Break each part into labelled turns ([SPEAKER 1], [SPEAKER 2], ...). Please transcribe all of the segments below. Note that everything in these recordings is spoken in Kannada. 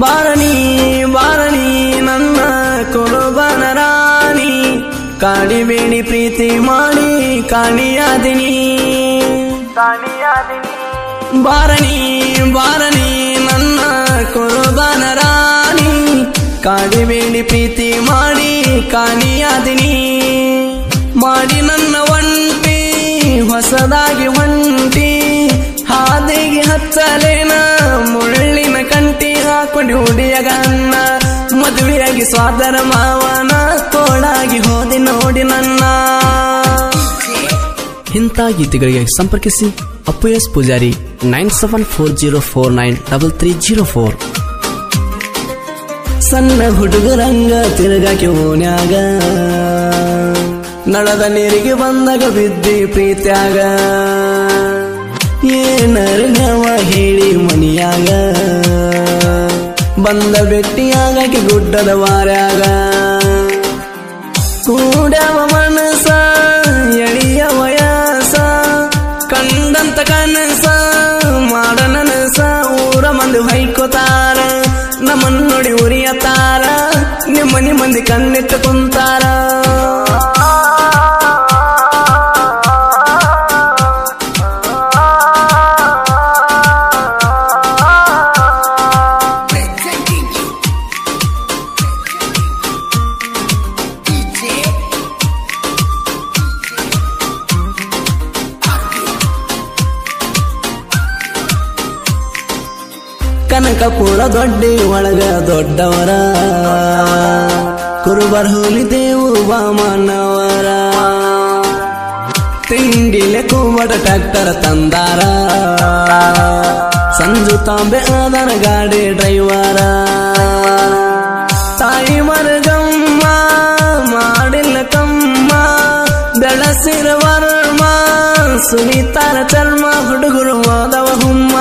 [SPEAKER 1] ಬಾರಣಿ ಬಾರಣಿ ನನ್ನ ಕುರುಬನ ರಾಣಿ, ಕಾಡಿಬೇಡಿ ಪ್ರೀತಿ ಮಾಡಿ ಕಾಣಿಯಾದಿನಿ. ಬಾರಣಿ ಬಾರಣಿ ನನ್ನ ಕುರುಬನ ರಾಣಿ, ಕಾಡಿಬೇಡಿ ಪ್ರೀತಿ ಮಾಡಿ ಕಾಣಿಯಾದಿನಿ. ಮಾಡಿ ನನ್ನ ಒಂಟಿ ಹೊಸದಾಗಿ ಒಂಟಿ, ಹಾದಿಗೆ ಹಚ್ಚಲೇನ ಮುಳ್ಳಿನ ಕಂಟಿ ಹಾಕೊಂಡು ಹುಡಿಯಾಗ ಅನ್ನ, ಮದುವೆಯಾಗಿ ಸ್ವಾದರ ಮಾವನ ತೋಡಾಗಿ ಹೋದಿ ನೋಡಿ ನನ್ನ. ಇಂಥ ಗೀತೆಗಳಿಗೆ ಸಂಪರ್ಕಿಸಿ ಅಪ್ಪು ಎಸ್ ಪೂಜಾರಿ 9740493304. ಸಣ್ಣ ಹುಡುಗರಂಗ ತಿರುಗಾಕಿ ಓನ್ಯಾಗ, ನಳದ ನೀರಿಗೆ ಬಂದಾಗ ಬಿದ್ದಿ ಪ್ರೀತ್ಯಾಗ, ಏನರವ ಹೇಳಿ ಮನಿಯಾಗ, ಬಂದ ಬೆಟ್ಟಿಯಾಗಿ ಗುಡ್ಡದ ವಾರ್ಯಾಗ, ಕೂಡ್ಯವ ಮನಸ ಎಳಿಯ ವಯಸ, ಕಂಡಂತ ಕನಸ ಮಾಡ ನನಸ, ಊರ ಮಂದಿ ಹೊಯ್ಕೋತಾರ ನಮ್ಮನ್ನ ನೋಡಿ ಉರಿಯತಾರ, ನಿಮ್ಮನಿ ಮಂದಿ ಕಣ್ಣಿಟ್ಟು ಕುಂತಾರ. ಕನಕಪುರ ದೊಡ್ಡಿ ಒಳಗ ದೊಡ್ಡವರ, ಕುರುಬರ ಹೋಲಿದೇವು ವಾಮನವರ, ತಿಂಡಿಲೆ ಕೂಮಟ ಟ್ರ್ಯಾಕ್ಟರ್ ತಂದಾರ, ಸಂಜು ತಾಂಬೆ ಆದನ ಗಾಡಿ ಡ್ರೈವರ. ತಾಯಿ ಮರಗಮ್ಮ ಮಾಡಿಲ್ಲ ಕಮ್ಮ, ಬೆಳಸಿರ ವರ್ಮ ಸುನೀತಾರ ಚರ್ಮ, ಹುಡುಗರು ಹೋದವ ಹುಮ್ಮ,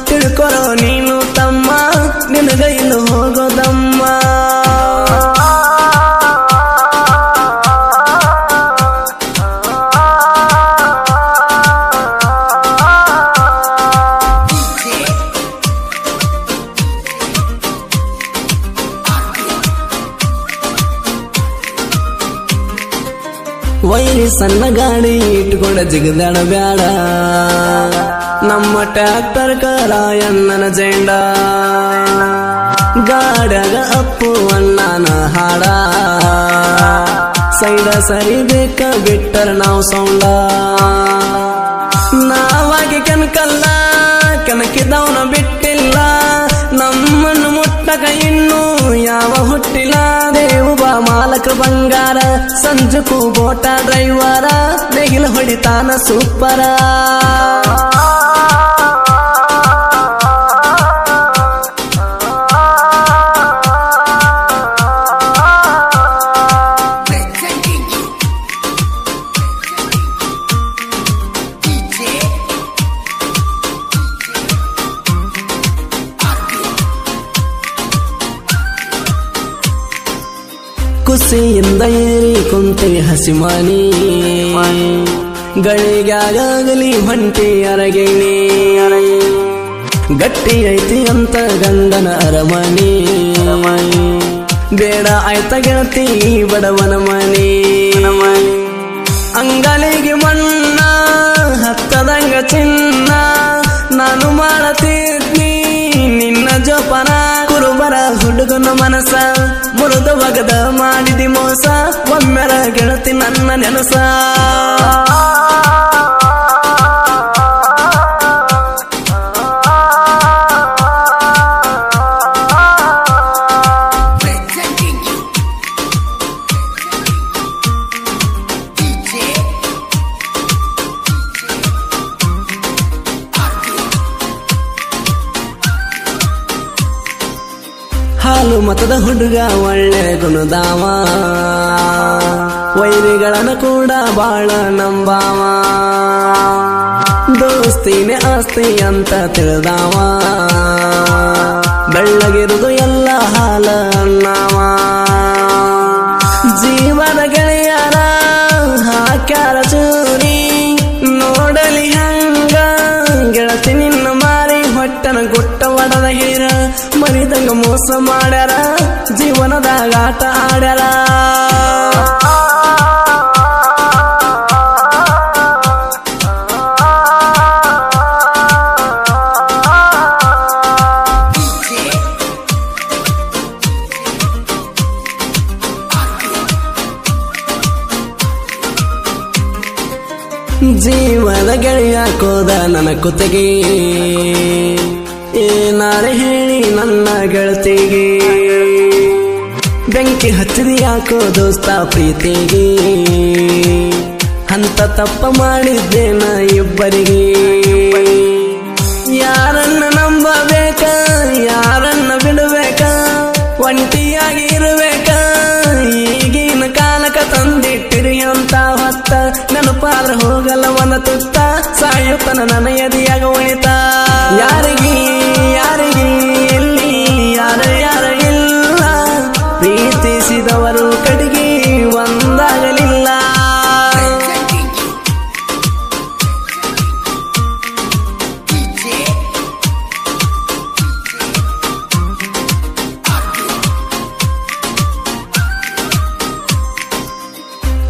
[SPEAKER 1] ತಿಳ್ಕೊರೋ ನೀನು ತಮ್ಮ ನಿನಗೈಲು ಹೋಗೋದಮ್ಮ. ವೈರಿ ಸಣ್ಣ ಗಾಡಿ ಇಟ್ಕೊಂಡ ಜಿಗದಾಡ ಬ್ಯಾಡ, ನಮ್ಮ ಟ್ರ್ಯಾಕ್ಟರ್ ಕರಾಯಣ್ಣನ ಜೆಂಡ, ಗಾಡ್ಯಾಗ ಅಪ್ಪು ಅಣ್ಣನ ಹಾಡ, ಸೈಡ ಸರಿಬೇಕ ಬಿಟ್ಟರ ನಾವು ಸೌಂಡ. ನಾವಾಗಿ ಕನಕಲ್ಲ ಕನಕಿದವನ ಬಿಟ್ಟಿಲ್ಲ, ನಮ್ಮನ್ನು ಮುಟ್ಟಕ ಇನ್ನೂ ಯಾವ ಹುಟ್ಟಿಲ್ಲ. ದೇವು ಬಾ ಮಾಲಕ ಬಂಗಾರ, ಸಂಜುಕು ಬೋಟ ಡ್ರೈವರ, ನೆಗಿಲ ಹೊಡಿತಾನ ಸೂಪರ. ಕುಸಿಯಿಂದ ಏರಿ ಕುಂತಿ ಹಸಿಮಾನಿ, ಗಳಿಗಾಗಲಿ ಹೊಂಟಿ ಅರಗಿಣಿ, ಗಟ್ಟಿ ಐತಿ ಅಂತ ಗಂಡನ ಅರಮನೆ, ಬೇಡ ಆಯ್ತ ಗೆಳತಿ ಬಡವನ ಮನೆ. ಅಂಗಲಿಗೆ ಮಣ್ಣ ಹತ್ತದಂಗ ಚಿನ್ನ, ನಾನು ಮಾಡತಿದ್ನಿ ನಿನ್ನ ಜೋಪಾನ. ಕುರುಬರ ಹುಡುಗನ ಮನಸ ಮುರಿದು ಒಗದ ಮಾಡಿದಿ ಮೋಸ, ಒಮ್ಮೆರ ಗೆಳತಿ ನನ್ನ ನೆನಸ. ಹಾಲು ಮತದ ಹುಡುಗ ಒಳ್ಳೆ ಗುಣದಾವ, ವೈರಿಗಳನ್ನ ಕೂಡ ಬಾಳ ನಂಬಾವ, ದೋಸ್ತಿನೇ ಆಸ್ತಿ ಅಂತ ತಿಳಿದಾವ, ಬೆಳ್ಳಗಿರುದು ಎಲ್ಲ ಹಾಲ ಅಣ್ಣಾವ. ಜೀವನ ಗೆಳೆಯರ ಹಾಕ್ಯಾರ ಚೂರಿ, ನೋಡಲಿ ಹಂಗ ಗೆಳತಿ ನಿನ್ನ ಮಾರಿ, ಹೊಟ್ಟನ ಗುಟ್ಟ ಒಡದ ಹೀರ ಮರಿ
[SPEAKER 2] ತಿಳಿದಂಗ ಮೋಸ ಮಾಡ್ಯಾರ, ಜೀವನದಾಗ ಆಟ ಆಡ್ಯಾರ. ಜೀವದ ಗೆಳೆಯ ಕೋದ ನನ್ನ ಕುತ್ತಿಗೆ, ಏನಾರೆ ಹೇಳಿ ನನ್ನ ಗೆಳತಿಗೆ, ಬೆಂಕಿ ಹಚ್ಚಿದ ಯಾಕೋ ದೋಸ್ತ ಪ್ರೀತಿಗೆ, ಅಂತ ತಪ್ಪ ಮಾಡಿದ್ದೇನ ಇಬ್ಬರಿಗೆ. ಯಾರನ್ನ ನಂಬಬೇಕ, ಯಾರನ್ನ ಬಿಡಬೇಕ, ಒಂಟಿಯಾಗಿ ಇರಬೇಕ, ಈಗಿನ ಕಾಲಕ ತಂದಿಟ್ಟಿರಿ ಅಂತ ಹೊತ್ತ, ನೆನಪಾದ್ರ ಹೋಗಲ್ಲ ಒಂದ ತುತ್ತ, ಸಾಯುತ್ತನ ನನ್ನ ಎದೆಯಾಗ ಉಳಿತ. ಯಾರಿಗೆ ಯಾರಿಗೆ ಎಲ್ಲಿ ಯಾರ ಯಾರ ಇಲ್ಲ, ಪ್ರೀತಿಸಿದವರು ಕಡೆಗೆ ಒಂದಾಗಲಿಲ್ಲ.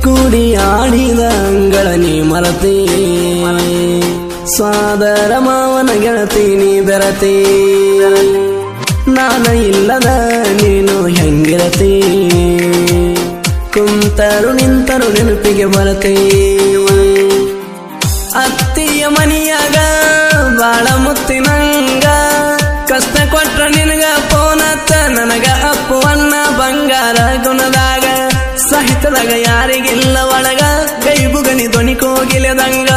[SPEAKER 2] ಕೂಡಿ ಆಡಿದ ಅಂಗಳ ನೀ ಮರತಿ, ಸ್ವಾದರ ಮಾವನ ಗೆಳತಿ ನೀ ಬೆರತಿ, ನಾನ ಇಲ್ಲದ ನೀನು ಹೆಂಗಿರತಿ, ಕುಂತರು ನಿಂತರು ನೆನಪಿಗೆ ಬರತಿ. ಅತ್ತಿಯ ಮನಿಯಾಗ ಬಾಳ ಮುತ್ತಿನಂಗ, ಕಷ್ಟ ಕೊಟ್ರ ನಿನಗ ಪೋನತ್ತ, ನನಗ ಅಪ್ಪುವನ್ನ ಬಂಗಾರ ಗುಣದಾಗ, ಸಾಹಿತ್ಯದಾಗ ಯಾರಿಗಿಲ್ಲ ಒಳಗ, ಗೈಬುಗನಿ ಧ್ವನಿ ಕೋಗಿಲೆದಂಗ.